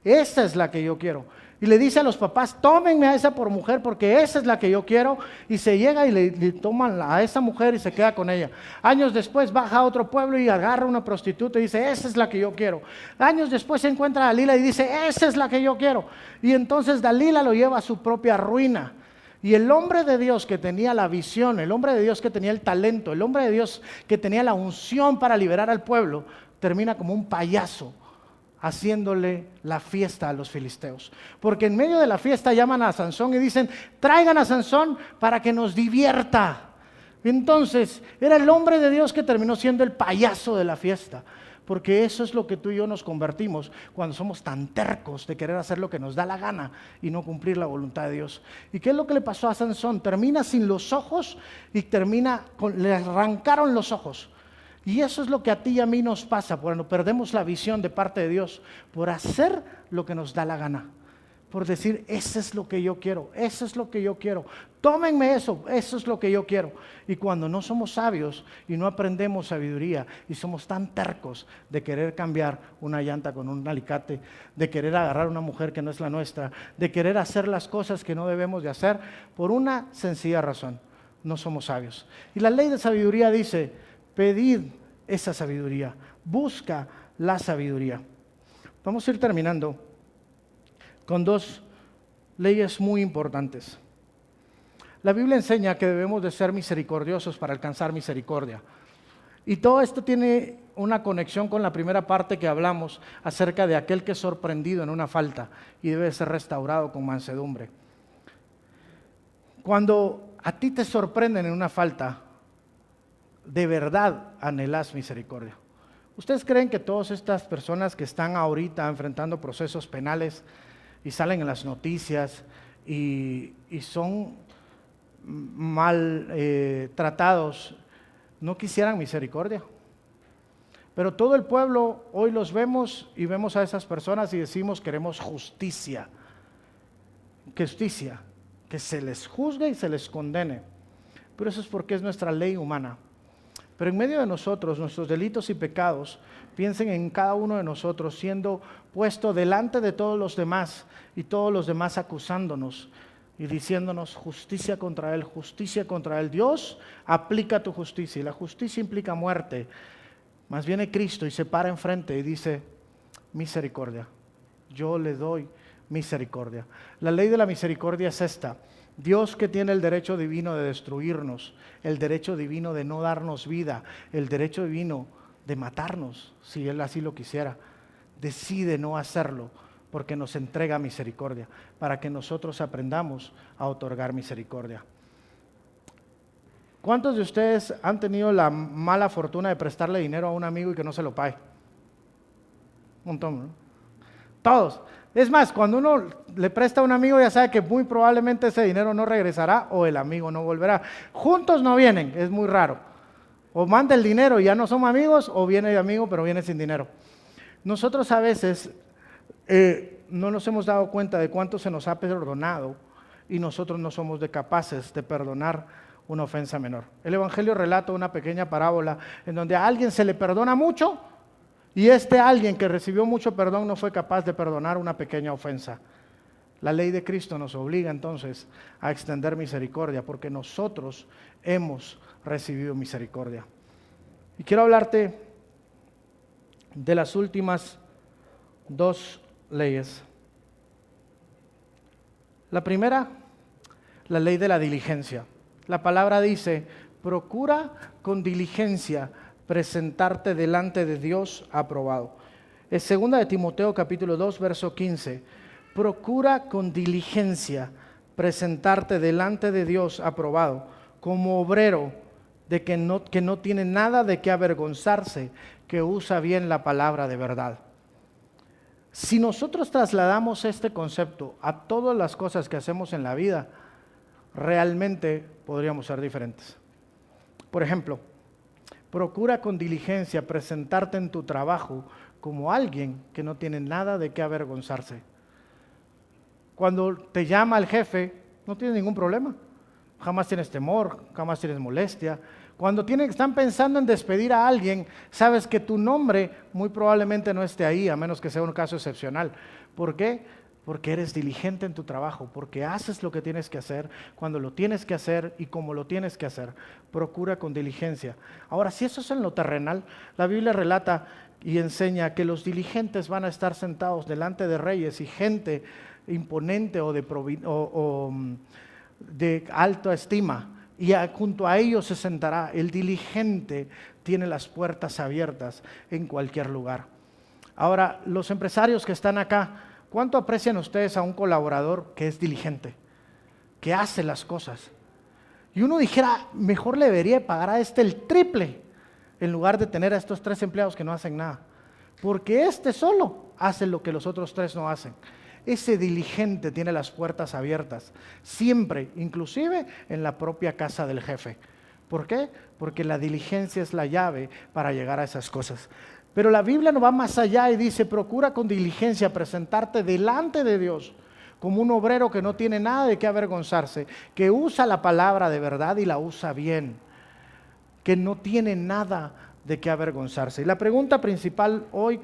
esa es la que yo quiero. Y le dice a los papás, tómenme a esa por mujer porque esa es la que yo quiero. Y se llega y le toman a esa mujer y se queda con ella. Años después baja a otro pueblo y agarra a una prostituta y dice, esa es la que yo quiero. Años después se encuentra a Dalila y dice, esa es la que yo quiero. Y entonces Dalila lo lleva a su propia ruina. Y el hombre de Dios que tenía la visión, el hombre de Dios que tenía el talento, el hombre de Dios que tenía la unción para liberar al pueblo, termina como un payaso haciéndole la fiesta a los filisteos. Porque en medio de la fiesta llaman a Sansón y dicen, traigan a Sansón para que nos divierta. Entonces, era el hombre de Dios que terminó siendo el payaso de la fiesta. Porque eso es lo que tú y yo nos convertimos cuando somos tan tercos de querer hacer lo que nos da la gana y no cumplir la voluntad de Dios. ¿Y qué es lo que le pasó a Sansón? Termina sin los ojos y le arrancaron los ojos. Y eso es lo que a ti y a mí nos pasa cuando perdemos la visión de parte de Dios por hacer lo que nos da la gana. Por decir, eso es lo que yo quiero, eso es lo que yo quiero. Tómenme eso es lo que yo quiero. Y cuando no somos sabios y no aprendemos sabiduría y somos tan tercos de querer cambiar una llanta con un alicate, de querer agarrar una mujer que no es la nuestra, de querer hacer las cosas que no debemos de hacer, por una sencilla razón, no somos sabios. Y la ley de sabiduría dice, pedid esa sabiduría, busca la sabiduría. Vamos a ir terminando con dos leyes muy importantes. La Biblia enseña que debemos de ser misericordiosos para alcanzar misericordia. Y todo esto tiene una conexión con la primera parte que hablamos acerca de aquel que es sorprendido en una falta y debe ser restaurado con mansedumbre. Cuando a ti te sorprenden en una falta, de verdad anhelas misericordia. ¿Ustedes creen que todas estas personas que están ahorita enfrentando procesos penales y salen en las noticias y son mal tratados, no quisieran misericordia? Pero todo el pueblo hoy los vemos y vemos a esas personas y decimos queremos justicia, que se les juzgue y se les condene. Pero eso es porque es nuestra ley humana. Pero en medio de nosotros, nuestros delitos y pecados, piensen en cada uno de nosotros siendo puesto delante de todos los demás y todos los demás acusándonos y diciéndonos justicia contra él, justicia contra él. Dios aplica tu justicia y la justicia implica muerte. Más viene Cristo y se para enfrente y dice misericordia. Yo le doy misericordia. La ley de la misericordia es esta. Dios, que tiene el derecho divino de destruirnos, el derecho divino de no darnos vida, el derecho divino de matarnos, si Él así lo quisiera, decide no hacerlo porque nos entrega misericordia, para que nosotros aprendamos a otorgar misericordia. ¿Cuántos de ustedes han tenido la mala fortuna de prestarle dinero a un amigo y que no se lo pague? Un montón, ¿no? Todos. Es más, cuando uno le presta a un amigo ya sabe que muy probablemente ese dinero no regresará o el amigo no volverá. Juntos no vienen, es muy raro. O manda el dinero y ya no somos amigos, o viene de amigo pero viene sin dinero. Nosotros a veces no nos hemos dado cuenta de cuánto se nos ha perdonado y nosotros no somos capaces de perdonar una ofensa menor. El Evangelio relata una pequeña parábola en donde a alguien se le perdona mucho y alguien que recibió mucho perdón no fue capaz de perdonar una pequeña ofensa. La ley de Cristo nos obliga entonces a extender misericordia porque nosotros hemos recibido misericordia. Y quiero hablarte de las últimas 2 leyes. La primera, la ley de la diligencia. La palabra dice, procura con diligencia presentarte delante de Dios aprobado. Es 2 de Timoteo capítulo 2, verso 15. Procura con diligencia presentarte delante de Dios aprobado, como obrero de que no tiene nada de qué avergonzarse, que usa bien la palabra de verdad. Si nosotros trasladamos este concepto a todas las cosas que hacemos en la vida, realmente podríamos ser diferentes. Por ejemplo, procura con diligencia presentarte en tu trabajo como alguien que no tiene nada de qué avergonzarse. Cuando te llama el jefe, no tienes ningún problema. Jamás tienes temor, jamás tienes molestia. Cuando están pensando en despedir a alguien, sabes que tu nombre muy probablemente no esté ahí, a menos que sea un caso excepcional. ¿Por qué? Porque eres diligente en tu trabajo, porque haces lo que tienes que hacer, cuando lo tienes que hacer y como lo tienes que hacer. Procura con diligencia. Ahora, si eso es en lo terrenal, la Biblia relata y enseña que los diligentes van a estar sentados delante de reyes y gente imponente o de alta estima. Y junto a ellos se sentará. El diligente tiene las puertas abiertas en cualquier lugar. Ahora, los empresarios que están acá, ¿cuánto aprecian ustedes a un colaborador que es diligente, que hace las cosas? Y uno dijera, mejor le debería pagar a el triple, en lugar de tener a estos 3 empleados que no hacen nada. Porque solo hace lo que los otros 3 no hacen. Ese diligente tiene las puertas abiertas, siempre, inclusive en la propia casa del jefe. ¿Por qué? Porque la diligencia es la llave para llegar a esas cosas. Pero la Biblia no va más allá y dice, procura con diligencia presentarte delante de Dios como un obrero que no tiene nada de qué avergonzarse, que usa la palabra de verdad y la usa bien, que no tiene nada de qué avergonzarse. Y la pregunta principal hoy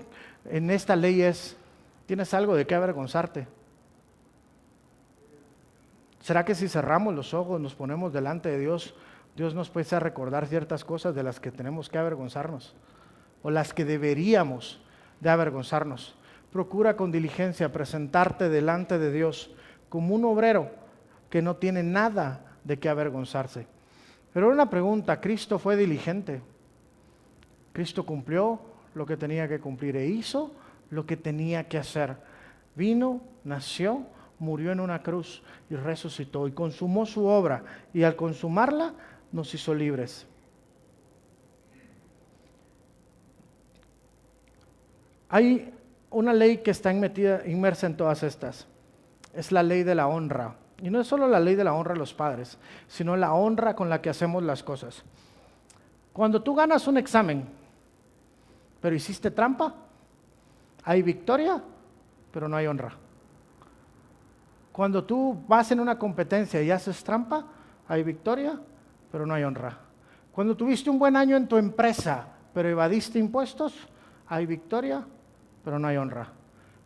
en esta ley es, ¿tienes algo de qué avergonzarte? ¿Será que si cerramos los ojos, nos ponemos delante de Dios, Dios nos puede hacer recordar ciertas cosas de las que tenemos que avergonzarnos? O las que deberíamos de avergonzarnos. Procura con diligencia presentarte delante de Dios como un obrero que no tiene nada de qué avergonzarse. Pero una pregunta, ¿Cristo fue diligente? ¿Cristo cumplió lo que tenía que cumplir e hizo lo que tenía que hacer? Vino, nació, murió en una cruz y resucitó y consumó su obra, y al consumarla nos hizo libres. Hay una ley que está inmersa en todas estas. Es la ley de la honra. Y no es solo la ley de la honra a los padres, sino la honra con la que hacemos las cosas. Cuando tú ganas un examen, pero hiciste trampa, hay victoria, pero no hay honra. Cuando tú vas en una competencia y haces trampa, hay victoria, pero no hay honra. Cuando tuviste un buen año en tu empresa, pero evadiste impuestos, hay victoria, pero no hay honra.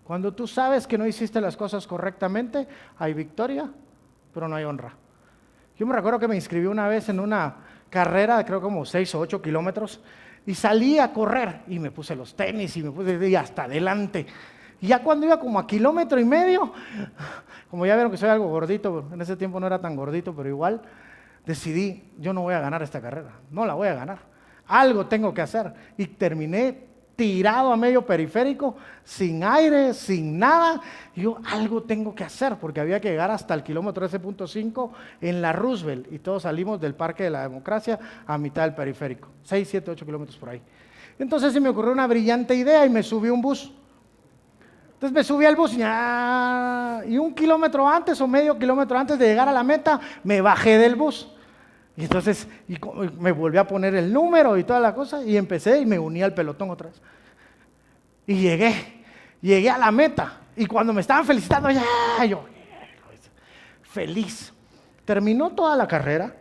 Cuando tú sabes que no hiciste las cosas correctamente, hay victoria, pero no hay honra. Yo me recuerdo que me inscribí una vez en una carrera, creo como 6 o 8 kilómetros, y salí a correr, y me puse los tenis, y me puse hasta adelante. Y ya cuando iba como a 1,5 kilómetros, como ya vieron que soy algo gordito, en ese tiempo no era tan gordito, pero igual, decidí, yo no voy a ganar esta carrera, no la voy a ganar. Algo tengo que hacer. Y terminé tirado a medio periférico, sin aire, sin nada. Yo algo tengo que hacer, porque había que llegar hasta el kilómetro 13.5 en la Roosevelt, y todos salimos del Parque de la Democracia a mitad del periférico, 6, 7, 8 kilómetros por ahí. Entonces se me ocurrió una brillante idea y me subí a un bus. Entonces me subí al bus y un kilómetro antes o medio kilómetro antes de llegar a la meta, me bajé del bus. Y entonces me volví a poner el número y toda la cosa y empecé y me uní al pelotón otra vez. Y llegué a la meta. Y cuando me estaban felicitando, yo feliz. Terminó toda la carrera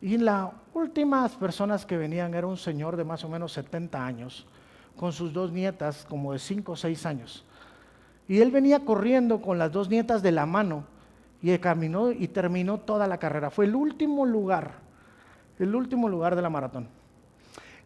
y las últimas personas que venían era un señor de más o menos 70 años, con sus 2 nietas como de 5 o 6 años. Y él venía corriendo con las 2 nietas de la mano y caminó y terminó toda la carrera. Fue el último lugar de la maratón.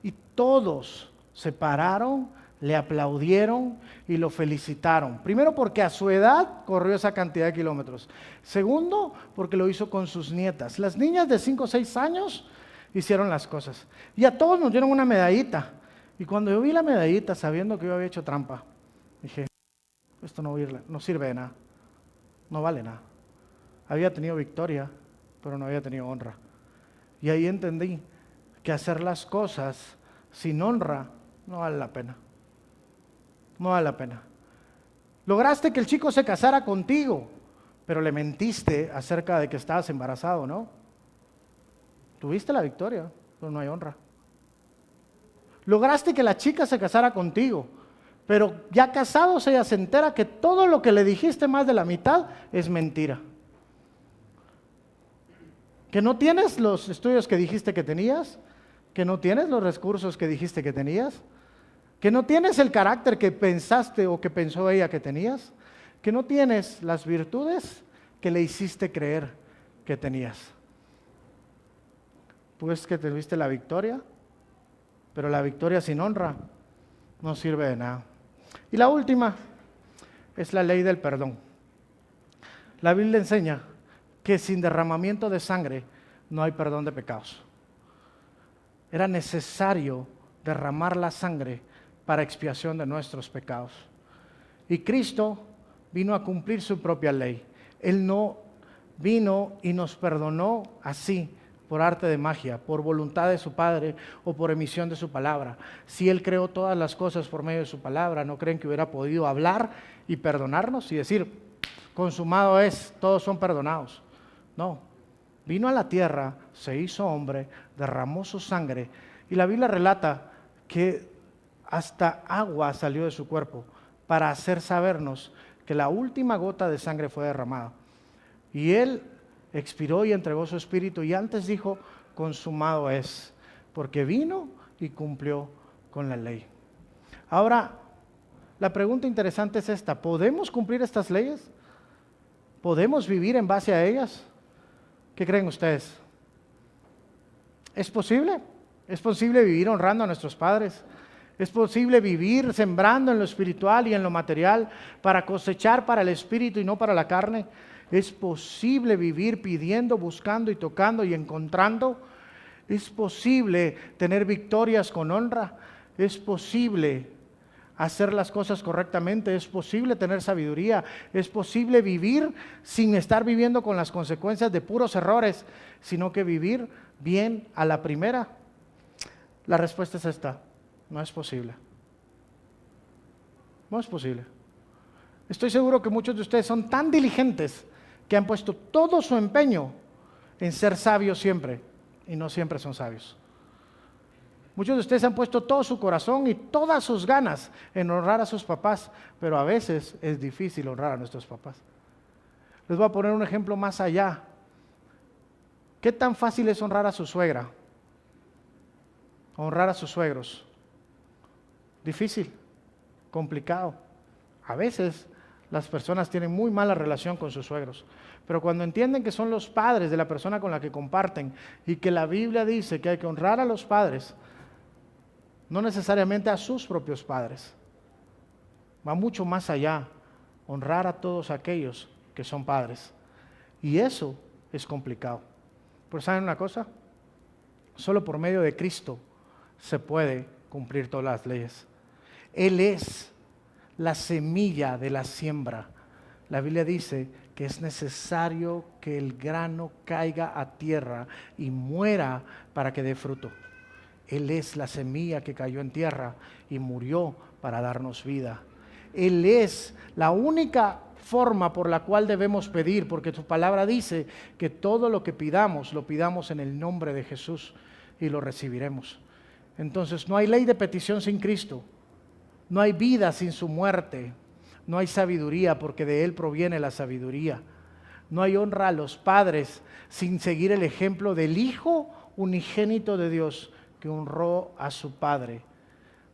Y todos se pararon, le aplaudieron y lo felicitaron. Primero porque a su edad corrió esa cantidad de kilómetros. Segundo, porque lo hizo con sus nietas. Las niñas de 5 o 6 años hicieron las cosas. Y a todos nos dieron una medallita. Y cuando yo vi la medallita, sabiendo que yo había hecho trampa, dije, esto no sirve de nada, no vale nada. Había tenido victoria, pero no había tenido honra. Y ahí entendí que hacer las cosas sin honra no vale la pena. No vale la pena. Lograste que el chico se casara contigo, pero le mentiste acerca de que estabas embarazado, ¿no? Tuviste la victoria, pero no hay honra. Lograste que la chica se casara contigo, pero ya casados ella se entera que todo lo que le dijiste más de la mitad es mentira. Que no tienes los estudios que dijiste que tenías, que no tienes los recursos que dijiste que tenías, que no tienes el carácter que pensaste o que pensó ella que tenías, que no tienes las virtudes que le hiciste creer que tenías. Pues que tuviste la victoria, pero la victoria sin honra no sirve de nada. Y la última es la ley del perdón. La Biblia enseña que sin derramamiento de sangre no hay perdón de pecados. Era necesario derramar la sangre para expiación de nuestros pecados. Y Cristo vino a cumplir su propia ley. Él no vino y nos perdonó así, por arte de magia, por voluntad de su Padre o por emisión de su palabra. Si Él creó todas las cosas por medio de su palabra, ¿no creen que hubiera podido hablar y perdonarnos y decir, consumado es, todos son perdonados? No, vino a la tierra, se hizo hombre, derramó su sangre y la Biblia relata que hasta agua salió de su cuerpo para hacer sabernos que la última gota de sangre fue derramada. Y Él expiró y entregó su espíritu y antes dijo, consumado es, porque vino y cumplió con la ley. Ahora, la pregunta interesante es esta, ¿podemos cumplir estas leyes? ¿Podemos vivir en base a ellas? ¿Qué creen ustedes? ¿Es posible? ¿Es posible vivir honrando a nuestros padres? ¿Es posible vivir sembrando en lo espiritual y en lo material para cosechar para el espíritu y no para la carne? ¿Es posible vivir pidiendo, buscando y tocando y encontrando? ¿Es posible tener victorias con honra? ¿Es posible hacer las cosas correctamente? ¿Es posible tener sabiduría? ¿Es posible vivir sin estar viviendo con las consecuencias de puros errores, sino que vivir bien a la primera? La respuesta es esta: no es posible. No es posible. Estoy seguro que muchos de ustedes son tan diligentes que han puesto todo su empeño en ser sabios siempre, y no siempre son sabios. Muchos de ustedes han puesto todo su corazón y todas sus ganas en honrar a sus papás, pero a veces es difícil honrar a nuestros papás. Les voy a poner un ejemplo más allá. ¿Qué tan fácil es honrar a su suegra? Honrar a sus suegros. Difícil, complicado. A veces las personas tienen muy mala relación con sus suegros, pero cuando entienden que son los padres de la persona con la que comparten y que la Biblia dice que hay que honrar a los padres, no necesariamente a sus propios padres, va mucho más allá, honrar a todos aquellos que son padres. Y eso es complicado. Pero ¿saben una cosa? Solo por medio de Cristo se puede cumplir todas las leyes. Él es la semilla de la siembra. La Biblia dice que es necesario que el grano caiga a tierra y muera para que dé fruto. Él es la semilla que cayó en tierra y murió para darnos vida. Él es la única forma por la cual debemos pedir, porque su palabra dice que todo lo que pidamos, lo pidamos en el nombre de Jesús y lo recibiremos. Entonces no hay ley de petición sin Cristo, no hay vida sin su muerte, no hay sabiduría porque de Él proviene la sabiduría, no hay honra a los padres sin seguir el ejemplo del Hijo unigénito de Dios que honró a su Padre,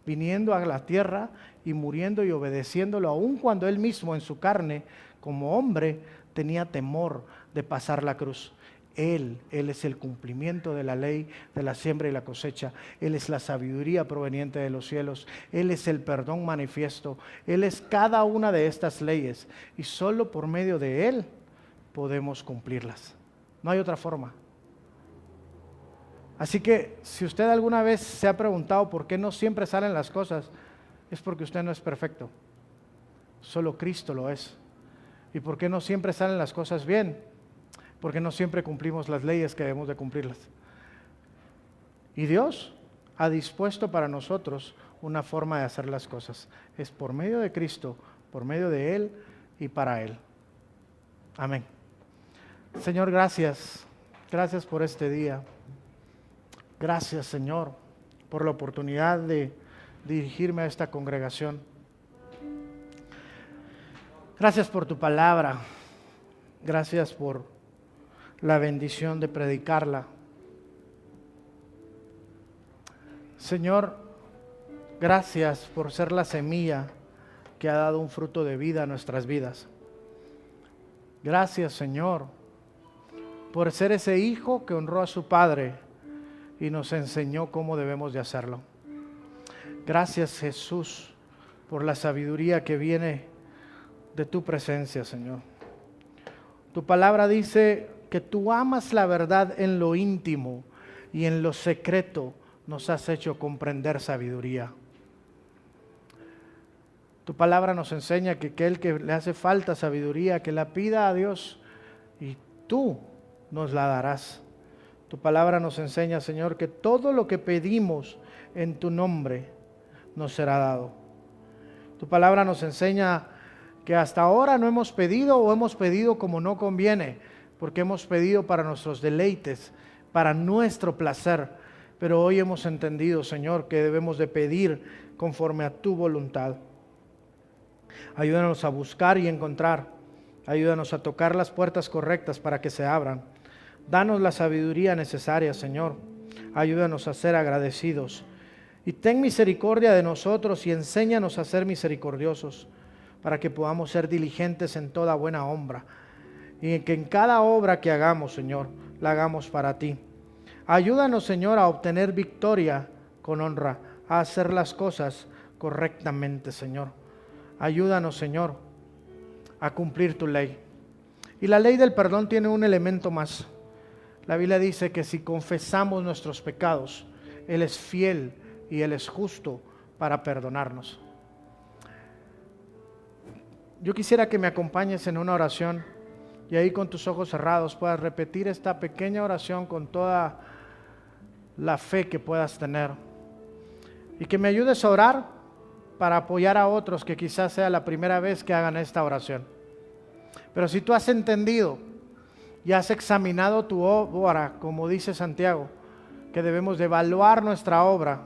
viniendo a la tierra y muriendo y obedeciéndolo, aun cuando Él mismo en su carne, como hombre, tenía temor de pasar la cruz. Él es el cumplimiento de la ley de la siembra y la cosecha. Él es la sabiduría proveniente de los cielos. Él es el perdón manifiesto. Él es cada una de estas leyes. Y solo por medio de Él podemos cumplirlas. No hay otra forma. Así que si usted alguna vez se ha preguntado por qué no siempre salen las cosas, es porque usted no es perfecto. Solo Cristo lo es. ¿Y por qué no siempre salen las cosas bien? Porque no siempre cumplimos las leyes que debemos de cumplirlas. Y Dios ha dispuesto para nosotros una forma de hacer las cosas. Es por medio de Cristo, por medio de Él y para Él. Amén. Señor, gracias. Gracias por este día. Gracias, Señor, por la oportunidad de dirigirme a esta congregación. Gracias por tu palabra. Gracias por la bendición de predicarla. Señor, gracias por ser la semilla que ha dado un fruto de vida a nuestras vidas. Gracias, Señor, por ser ese hijo que honró a su padre y nos enseñó cómo debemos de hacerlo. Gracias, Jesús, por la sabiduría que viene de tu presencia, Señor. Tu palabra dice que tú amas la verdad en lo íntimo y en lo secreto nos has hecho comprender sabiduría. Tu palabra nos enseña que aquel que le hace falta sabiduría, que la pida a Dios y tú nos la darás. Tu palabra nos enseña, Señor, que todo lo que pedimos en tu nombre nos será dado. Tu palabra nos enseña que hasta ahora no hemos pedido o hemos pedido como no conviene, porque hemos pedido para nuestros deleites, para nuestro placer. Pero hoy hemos entendido, Señor, que debemos de pedir conforme a tu voluntad. Ayúdanos a buscar y encontrar. Ayúdanos a tocar las puertas correctas para que se abran. Danos la sabiduría necesaria, Señor. Ayúdanos a ser agradecidos. Y ten misericordia de nosotros y enséñanos a ser misericordiosos, para que podamos ser diligentes en toda buena obra. Y que en cada obra que hagamos, Señor, la hagamos para ti. Ayúdanos, Señor, a obtener victoria con honra, a hacer las cosas correctamente, Señor. Ayúdanos, Señor, a cumplir tu ley. Y la ley del perdón tiene un elemento más. La Biblia dice que si confesamos nuestros pecados, Él es fiel y Él es justo para perdonarnos. Yo quisiera que me acompañes en una oración y ahí con tus ojos cerrados puedas repetir esta pequeña oración con toda la fe que puedas tener. Y que me ayudes a orar para apoyar a otros que quizás sea la primera vez que hagan esta oración. Pero si tú has entendido y has examinado tu obra, como dice Santiago, que debemos de evaluar nuestra obra,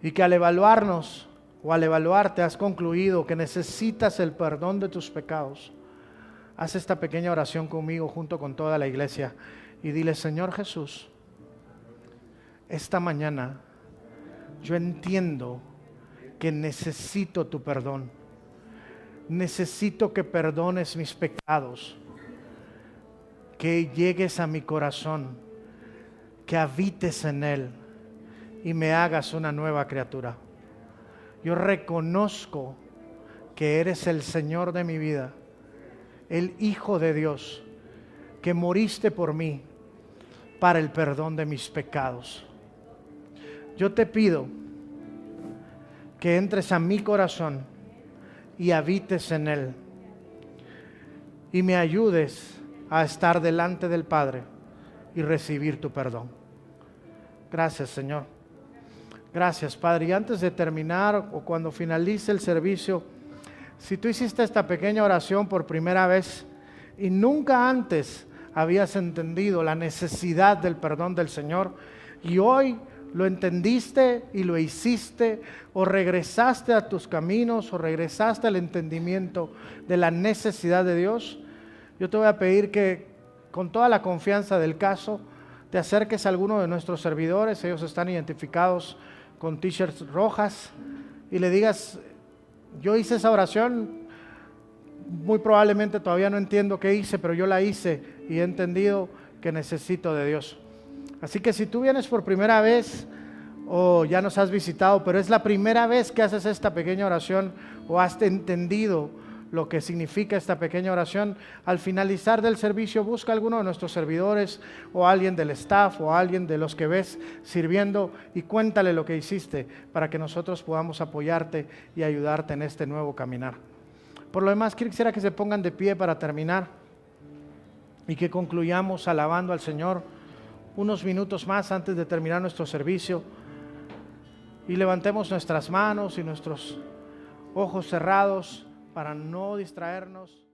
y que al evaluarnos o al evaluarte has concluido que necesitas el perdón de tus pecados, haz esta pequeña oración conmigo junto con toda la iglesia y dile: Señor Jesús, esta mañana yo entiendo que necesito tu perdón. Necesito que perdones mis pecados, que llegues a mi corazón, que habites en él y me hagas una nueva criatura. Yo reconozco que eres el Señor de mi vida, el Hijo de Dios, que moriste por mí para el perdón de mis pecados. Yo te pido que entres a mi corazón y habites en él y me ayudes a estar delante del Padre y recibir tu perdón. Gracias, Señor. Gracias, Padre. Y antes de terminar o cuando finalice el servicio, si tú hiciste esta pequeña oración por primera vez y nunca antes habías entendido la necesidad del perdón del Señor y hoy lo entendiste y lo hiciste, o regresaste a tus caminos, o regresaste al entendimiento de la necesidad de Dios, yo te voy a pedir que con toda la confianza del caso te acerques a alguno de nuestros servidores. Ellos están identificados con t-shirts rojas, y le digas: yo hice esa oración, muy probablemente todavía no entiendo qué hice, pero yo la hice y he entendido que necesito de Dios. Así que si tú vienes por primera vez o ya nos has visitado, pero es la primera vez que haces esta pequeña oración o has entendido lo que significa esta pequeña oración, al finalizar del servicio busca a alguno de nuestros servidores o alguien del staff o alguien de los que ves sirviendo y cuéntale lo que hiciste para que nosotros podamos apoyarte y ayudarte en este nuevo caminar. Por lo demás, quisiera que se pongan de pie para terminar y que concluyamos alabando al Señor unos minutos más antes de terminar nuestro servicio, y levantemos nuestras manos y nuestros ojos cerrados para no distraernos.